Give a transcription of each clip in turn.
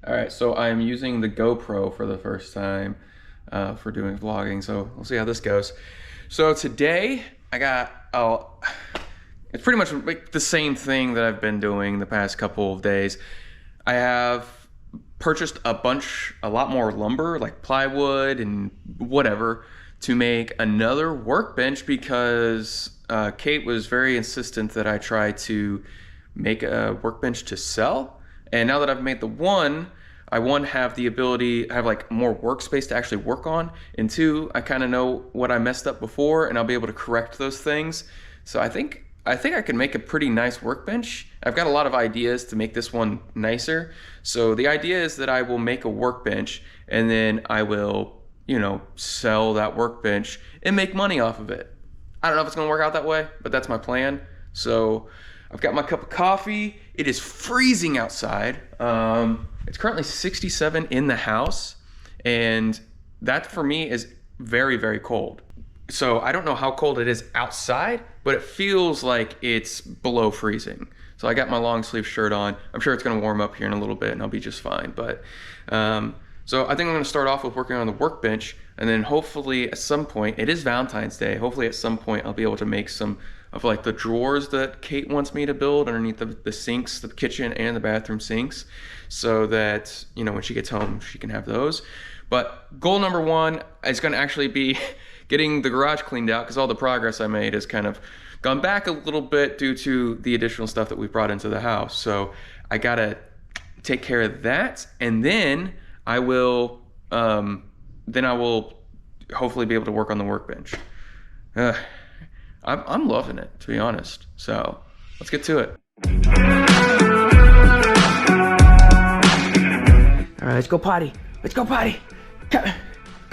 All right, so I'm using the GoPro for the first time for doing vlogging, so we'll see how this goes. So today I got, it's pretty much like the same thing that I've been doing the past couple of days. I have purchased a lot more lumber, like plywood and whatever, to make another workbench because Kate was very insistent that I try to make a workbench to sell. And now that I've made the one, I have the ability, I have like more workspace to actually work on. And two, I kind of know what I messed up before and I'll be able to correct those things. So I think I can make a pretty nice workbench. I've got a lot of ideas to make this one nicer. So the idea is that I will make a workbench and then I will, sell that workbench and make money off of it. I don't know if it's gonna work out that way, but that's my plan. So I've got my cup of coffee. It is freezing outside. It's currently 67 in the house, and that for me is very, very cold. So I don't know how cold it is outside, but it feels like it's below freezing. So I got my long sleeve shirt on. I'm sure it's gonna warm up here in a little bit and I'll be just fine. But so I think I'm gonna start off with working on the workbench, and then hopefully at some point, it is Valentine's Day, hopefully at some point I'll be able to make some of like the drawers that Kate wants me to build underneath the sinks, the kitchen and the bathroom sinks, so that, when she gets home, she can have those. But goal number one is gonna actually be getting the garage cleaned out, because all the progress I made has kind of gone back a little bit due to the additional stuff that we brought into the house. So I gotta take care of that, and then I will hopefully be able to work on the workbench. I'm loving it, to be honest. So let's get to it. All right, let's go potty. Let's go potty. Come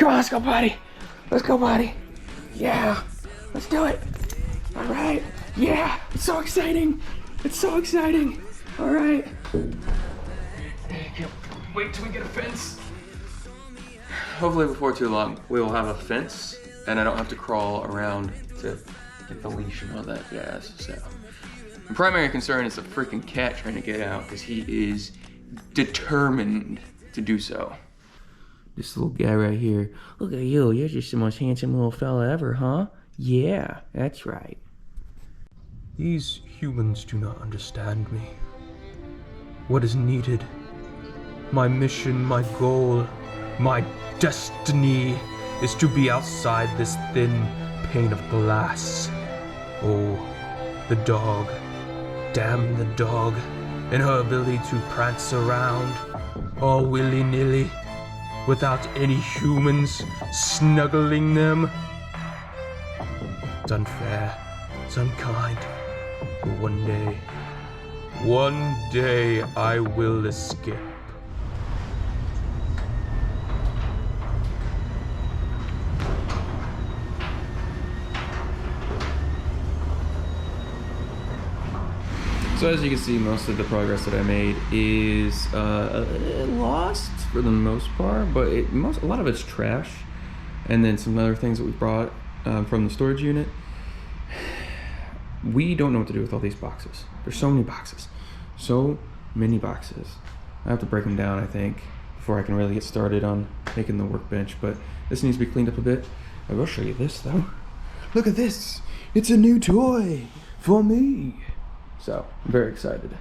on, let's go potty. Let's go potty. Yeah, let's do it. All right. Yeah, it's so exciting. It's so exciting. All right. Wait till we get a fence. Hopefully before too long, we will have a fence, and I don't have to crawl around to get the leash and all that jazz. So my primary concern is the freaking cat trying to get out, because he is determined to do so. This little guy right here. Look at you. You're just the most handsome little fella ever, huh? Yeah, that's right. These humans do not understand me. What is needed, my mission, my goal, my destiny, is to be outside this thin pane of glass. Oh, the dog. Damn the dog and her ability to prance around all willy-nilly without any humans snuggling them. It's unfair, it's unkind, but one day I will escape. So as you can see, most of the progress that I made is lost for the most part, but a lot of it's trash, and then some other things that we brought from the storage unit. We don't know what to do with all these boxes. There's so many boxes. So many boxes. I have to break them down, I think, before I can really get started on making the workbench, but this needs to be cleaned up a bit. I will show you this though. Look at this. It's a new toy for me. So I'm very excited.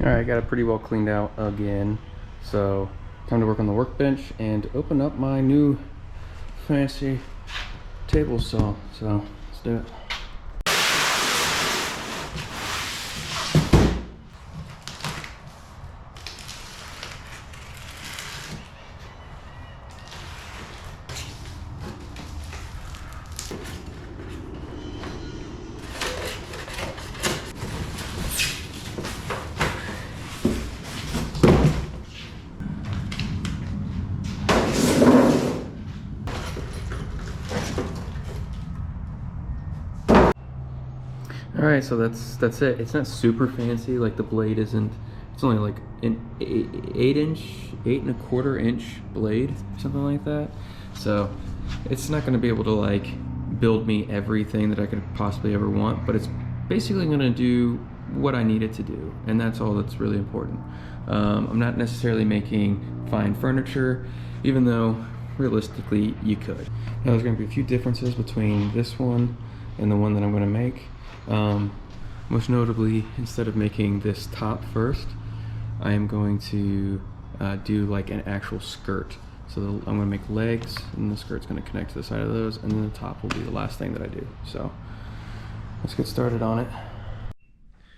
Alright, got it pretty well cleaned out again. So, time to work on the workbench and open up my new fancy table saw. So, let's do it. All right, so that's it. It's not super fancy. Like the blade isn't. It's only like an 8.25 inch blade, something like that. So it's not going to be able to like build me everything that I could possibly ever want, but it's basically going to do what I need it to do, and that's all that's really important. I'm not necessarily making fine furniture, even though realistically you could. Now there's going to be a few differences between this one and the one that I'm going to make. Most notably, instead of making this top first, I am going to do like an actual skirt. So I'm going to make legs, and the skirt's going to connect to the side of those, and then the top will be the last thing that I do. So let's get started on it.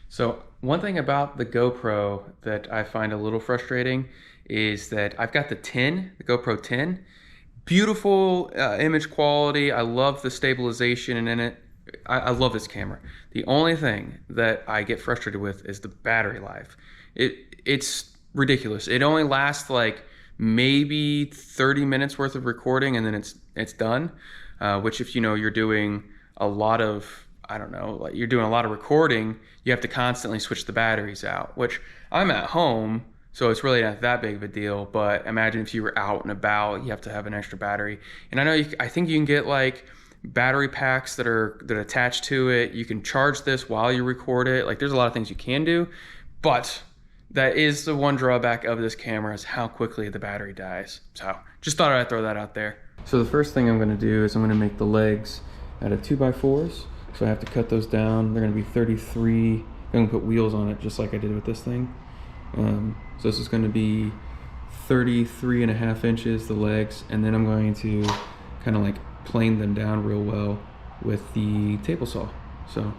So one thing about the GoPro that I find a little frustrating is that I've got the GoPro 10. Beautiful image quality. I love the stabilization in it. I love this camera. The only thing that I get frustrated with is the battery life. It's ridiculous. It only lasts like maybe 30 minutes worth of recording, and then it's done. Which if you know you're doing a lot of, I don't know, like you're doing a lot of recording, you have to constantly switch the batteries out, which I'm at home, so it's really not that big of a deal. But imagine if you were out and about, you have to have an extra battery. And I know I think you can get like battery packs that attach to it. You can charge this while you record it. Like there's a lot of things you can do, but that is the one drawback of this camera, is how quickly the battery dies. So just thought I'd throw that out there. So the first thing I'm going to do is I'm going to make the legs out of 2x4s. So I have to cut those down. They're going to be 33. I'm going to put wheels on it just like I did with this thing. So this is going to be 33.5 inches, the legs, and then I'm going to kind of like plane them down real well with the table saw. So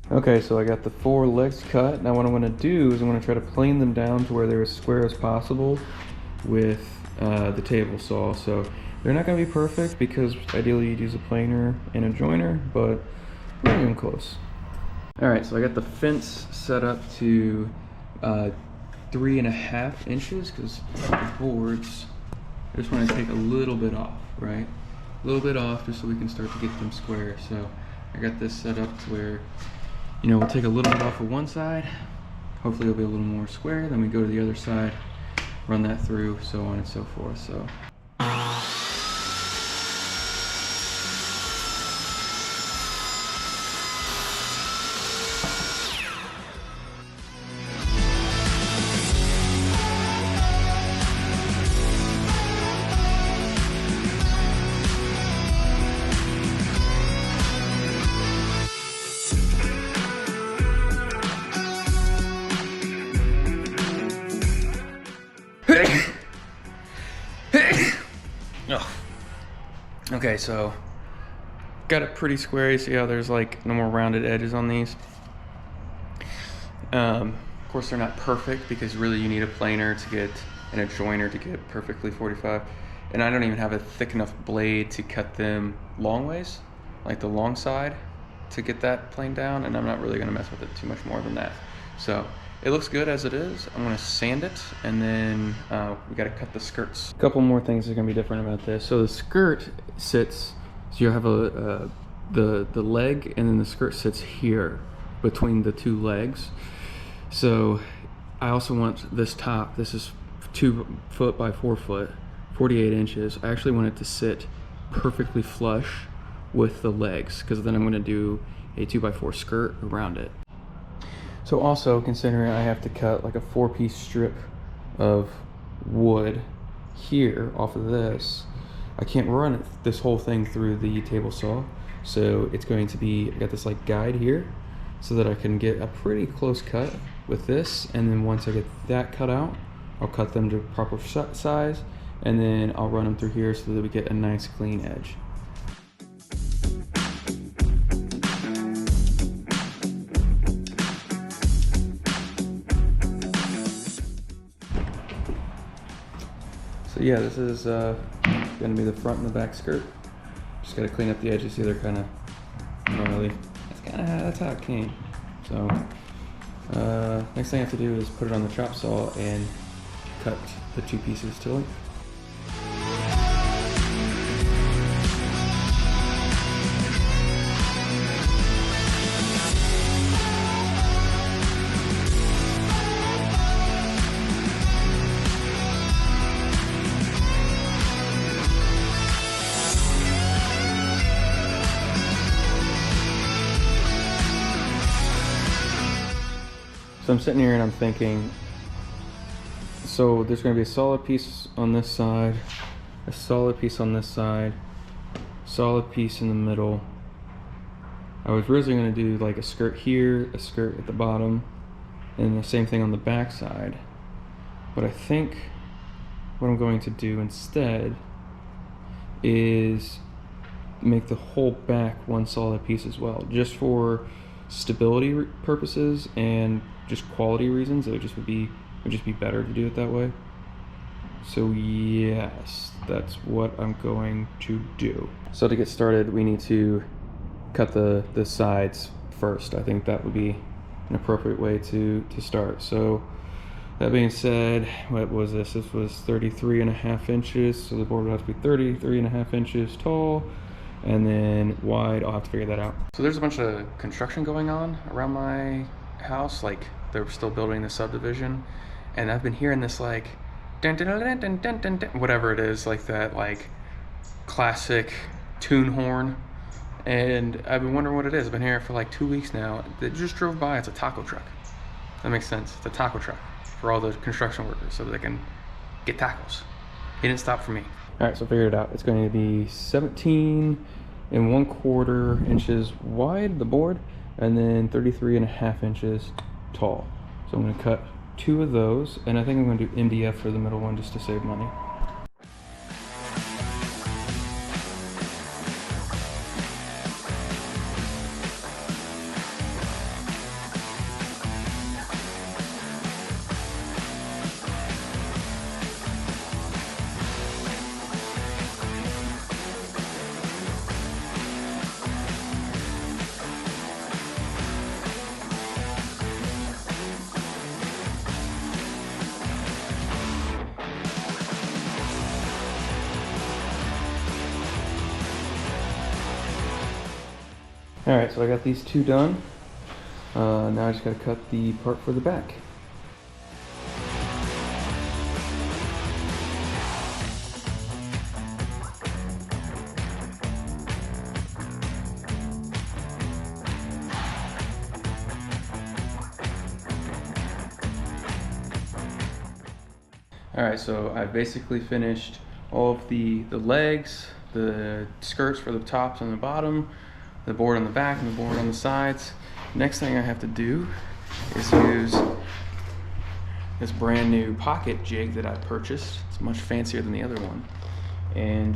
okay, so I got the 4 legs cut. Now what I'm going to do is I'm going to try to plane them down to where they're as square as possible with the table saw. So they're not going to be perfect because ideally you'd use a planer and a joiner, but we're not even close. Alright, so I got the fence set up to 3.5 inches because the boards, I just want to take a little bit off, right? A little bit off just so we can start to get them square. So I got this set up to where, you know, we'll take a little bit off of one side, hopefully it'll be a little more square, then we go to the other side, run that through, so on and so forth. So okay, so got it pretty square. You see how there's like no more rounded edges on these. Of course they're not perfect because really you need a planer to get and a joiner to get perfectly 45. And I don't even have a thick enough blade to cut them long ways, like the long side, to get that planed down, and I'm not really gonna mess with it too much more than that. So it looks good as it is. I'm gonna sand it, and then we gotta cut the skirts. A couple more things that are gonna be different about this. So the skirt sits, so you have the leg, and then the skirt sits here between the 2 legs. So I also want this top, this is 2 foot by 4 foot, 48 inches. I actually want it to sit perfectly flush with the legs, because then I'm gonna do a 2x4 skirt around it. So also considering I have to cut like a 4-piece strip of wood here off of this, I can't run this whole thing through the table saw. So it's going to be, I got this like guide here so that I can get a pretty close cut with this. And then once I get that cut out, I'll cut them to proper size, and then I'll run them through here so that we get a nice clean edge. So yeah, this is gonna be the front and the back skirt. Just gotta clean up the edges. See, they're kind of gnarly. That's how it came. So next thing I have to do is put it on the chop saw and cut the two pieces to length. So I'm sitting here and I'm thinking, so there's going to be a solid piece on this side, a solid piece on this side, solid piece in the middle. I was originally going to do like a skirt here, a skirt at the bottom, and the same thing on the back side. But I think what I'm going to do instead is make the whole back one solid piece as well, just for stability purposes and just quality reasons. It would just be better to do it that way. So yes, that's what I'm going to do. So to get started, we need to cut the sides first. I think that would be an appropriate way to start. So that being said, what was this? This was 33.5 inches. So the board would have to be 33.5 inches tall. And then wide, I'll have to figure that out. So there's a bunch of construction going on around my house. Like, they're still building the subdivision. And I've been hearing this like, dun, dun, dun, dun, dun, dun, dun, whatever it is, like that like classic tune horn. And I've been wondering what it is. I've been hearing it for like 2 weeks now. It just drove by. It's a taco truck. That makes sense. It's a taco truck for all the construction workers so that they can get tacos. He didn't stop for me. All right, so I figured it out. It's going to be 17 1/4 inches wide, the board, and then 33.5 inches tall. So I'm going to cut 2 of those, and I think I'm going to do MDF for the middle one just to save money. Alright, so I got these 2 done. Now I just gotta cut the part for the back. Alright, so I basically finished all of the legs, the skirts for the tops and the bottom, the board on the back and the board on the sides. Next thing I have to do is use this brand new pocket jig that I purchased. It's much fancier than the other one. And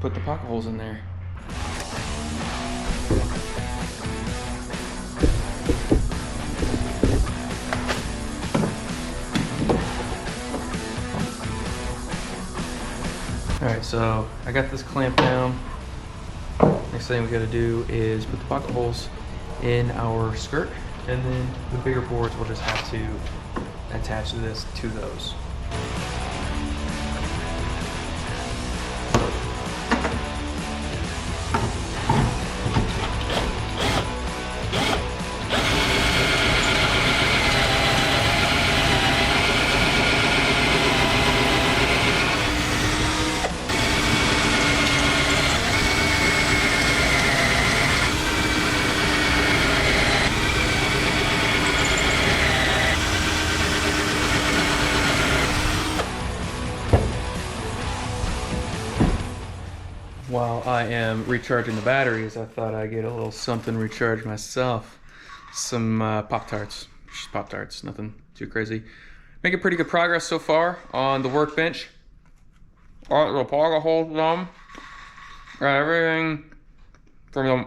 put the pocket holes in there. Alright, so I got this clamp down. Next thing we gotta do is put the pocket holes in our skirt, and then the bigger boards we'll just have to attach this to those. While I am recharging the batteries, I thought I'd get a little something recharged myself. Some Pop-Tarts. Just Pop-Tarts, nothing too crazy. Making pretty good progress so far on the workbench. Alright, the pocket holes done. Got everything for the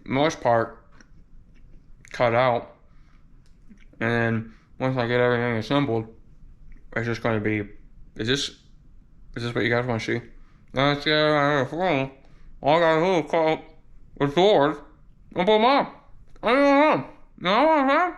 most part cut out. And then once I get everything assembled, it's just going to be, it's just Is this what you guys want to see? Let's get on the phone. All I gotta do is call the doors and put them up. I don't know. You know what I'm saying?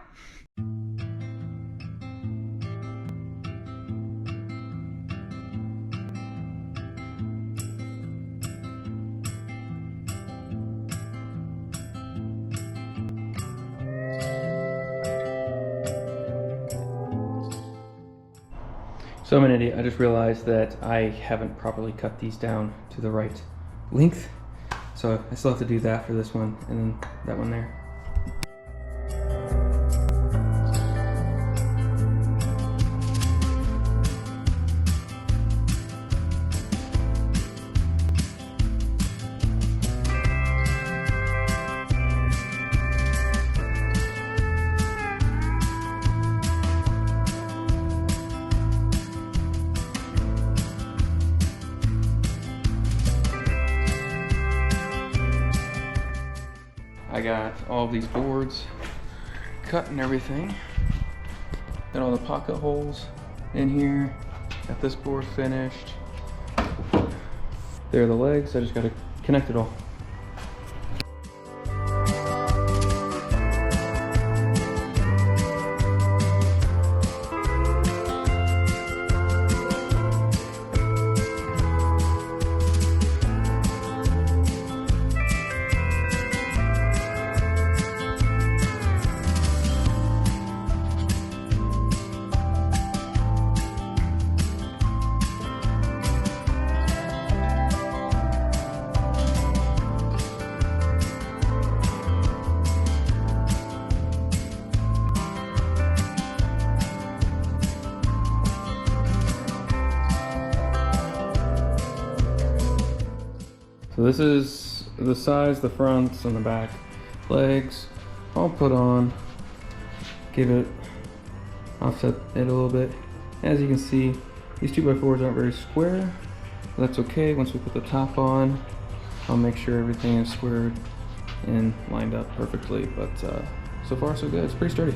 So I'm an idiot. I just realized that I haven't properly cut these down to the right length. So I still have to do that for this one and then that one there. I got all of these boards cut and everything. Got all the pocket holes in here. Got this board finished. There are the legs. I just got to connect it all. So this is the sides, the fronts and the back legs. I'll put on, give it, offset it a little bit. As you can see, these 2x4s aren't very square, but that's okay. Once we put the top on, I'll make sure everything is squared and lined up perfectly. But so far so good. It's pretty sturdy.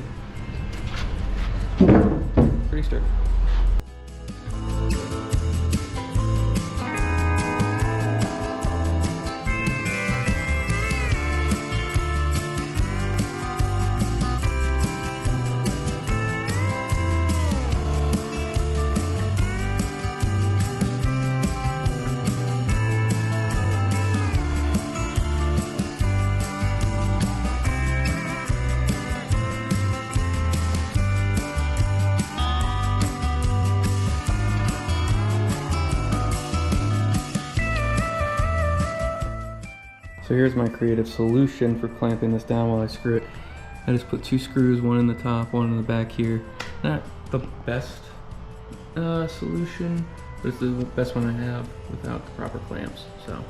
Pretty sturdy. So here's my creative solution for clamping this down while I screw it. I just put 2 screws, one in the top, one in the back here. Not the best solution, but it's the best one I have without the proper clamps. So.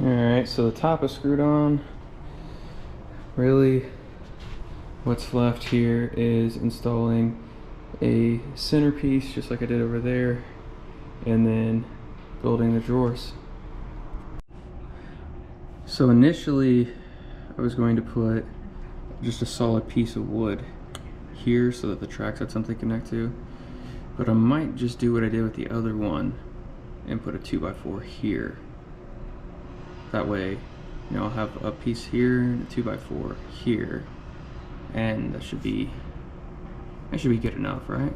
Alright, so the top is screwed on. Really, what's left here is installing a centerpiece, just like I did over there, and then building the drawers. So initially, I was going to put just a solid piece of wood here so that the tracks had something to connect to, but I might just do what I did with the other one and put a 2x4 here. That way, you know, I'll have a piece here and a 2x4 here, and that should be good enough, right?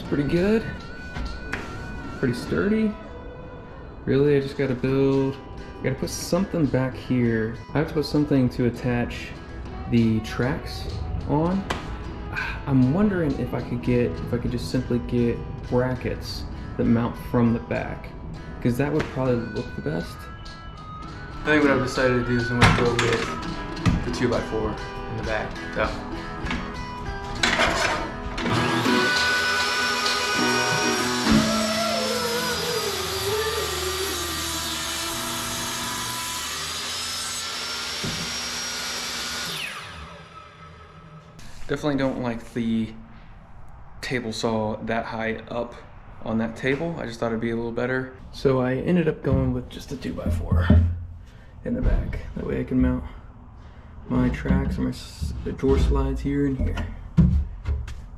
pretty good. Pretty sturdy. Really, I just gotta build, I gotta put something back here. I have to put something to attach the tracks on. I'm wondering if I could just simply get brackets that mount from the back, because that would probably look the best. I think what I've decided to do is I'm gonna go with the 2x4 in the back. So. Definitely don't like the table saw that high up on that table. I just thought it'd be a little better. So I ended up going with just a 2x4 in the back. That way I can mount my tracks and the drawer slides here and here.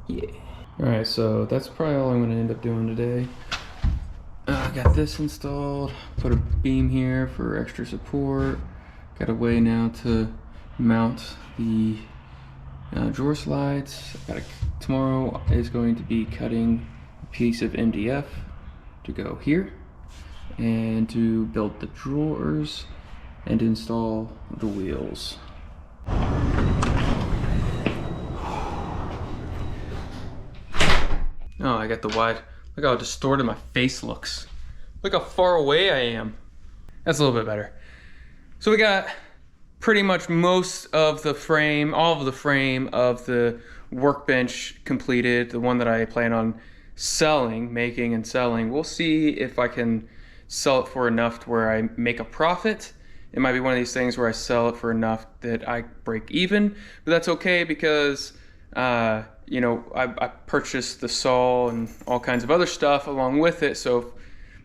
Yeah. Alright, so that's probably all I'm gonna end up doing today. I got this installed, put a beam here for extra support. Got a way now to mount the drawer slides. Tomorrow is going to be cutting a piece of MDF to go here and to build the drawers and install the wheels. Oh, I got the wide. Look how distorted my face looks. Look how far away I am. That's a little bit better. So we got pretty much most of the frame, all of the frame of the workbench completed, the one that I plan on selling, making and selling. We'll see if I can sell it for enough to where I make a profit. It might be one of these things where I sell it for enough that I break even, but that's okay because you know, I purchased the saw and all kinds of other stuff along with it, so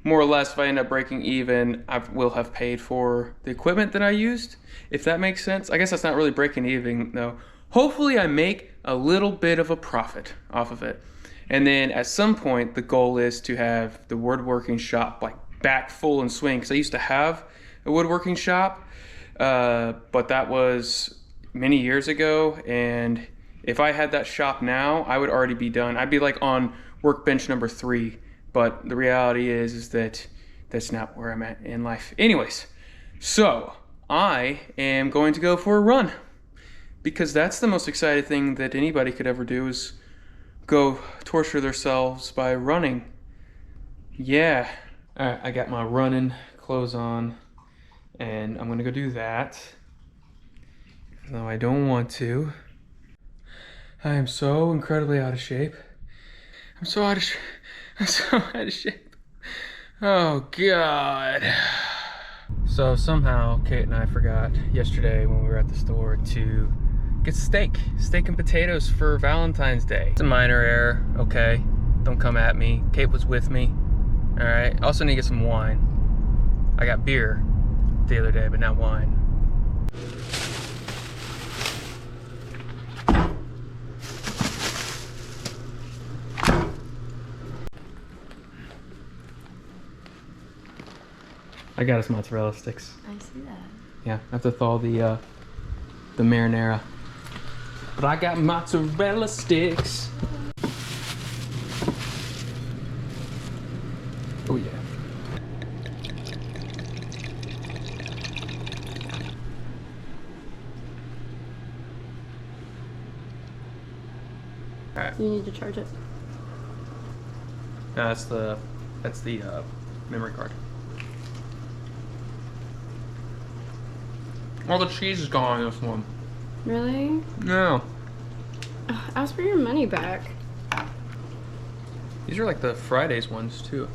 more or less if I end up breaking even, I will have paid for the equipment that I used, if that makes sense. I guess that's not really breaking even though. Hopefully I make a little bit of a profit off of it. And then at some point, the goal is to have the woodworking shop like back full in swing, because I used to have a woodworking shop, but that was many years ago, and if I had that shop now, I would already be done. I'd be like on workbench number 3, but the reality is that that's not where I'm at in life. Anyways, so I am going to go for a run, because that's the most exciting thing that anybody could ever do, is go torture themselves by running. Yeah. All right, I got my running clothes on, and I'm gonna go do that, even though I don't want to. I am so incredibly out of shape. I'm so out of shape. I'm so out of shape. Oh God. So somehow Kate and I forgot yesterday when we were at the store to get steak and potatoes for Valentine's Day. It's a minor error, okay? Don't come at me. Kate was with me. All right. Also need to get some wine. I got beer the other day, but not wine. I got us mozzarella sticks. I see that. Yeah, I have to thaw the marinara. But I got mozzarella sticks. Oh yeah. All right. You need to charge it. No, that's the memory card. All the cheese is gone on this one. Really? No. Ask for your money back. These are like the Fridays ones too.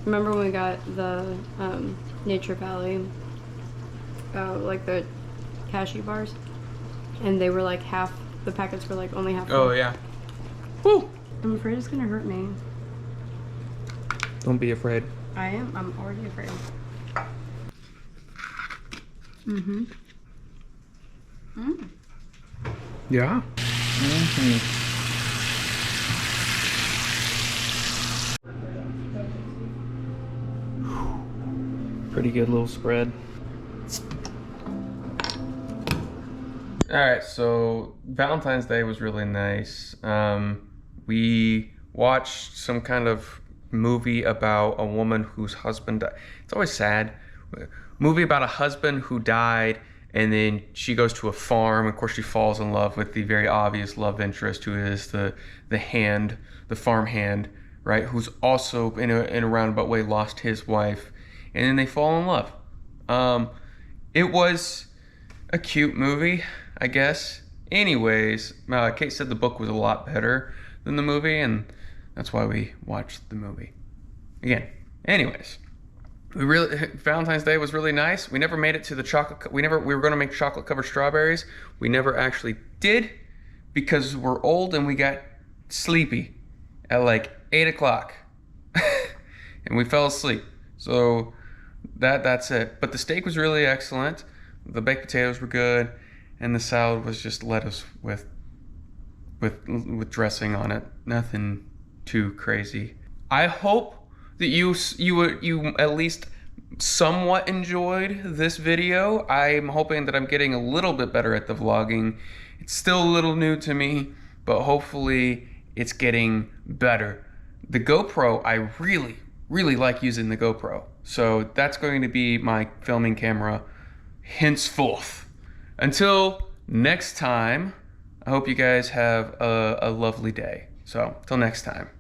Remember when we got the Nature Valley, like the cashew bars? And they were like half, the packets were like only half. Oh yeah. Woo! I'm afraid it's gonna hurt me. Don't be afraid. I am. I'm already afraid. Mm-hmm. Mm. Yeah? Mm-hmm. Pretty good little spread. Alright, so Valentine's Day was really nice. We watched some kind of movie about a woman whose husband died. It's always sad. Movie about a husband who died, and then she goes to a farm. Of course, she falls in love with the very obvious love interest, who is the farm hand, right? Who's also in a roundabout way lost his wife, and then they fall in love. It was a cute movie, I guess. Anyways, Kate said the book was a lot better than the movie, and that's why we watched the movie. Again, anyways, Valentine's Day was really nice. We never made it to the chocolate. We were going to make chocolate covered strawberries. We never actually did because we're old and we got sleepy at like 8 o'clock, and we fell asleep. So that's it. But the steak was really excellent. The baked potatoes were good, and the salad was just lettuce with dressing on it. Nothing too crazy. I hope that you at least somewhat enjoyed this video. I'm hoping that I'm getting a little bit better at the vlogging. It's still a little new to me, but hopefully it's getting better. The GoPro, I really like using the GoPro. So that's going to be my filming camera henceforth. Until next time, I hope you guys have a lovely day. So, till next time.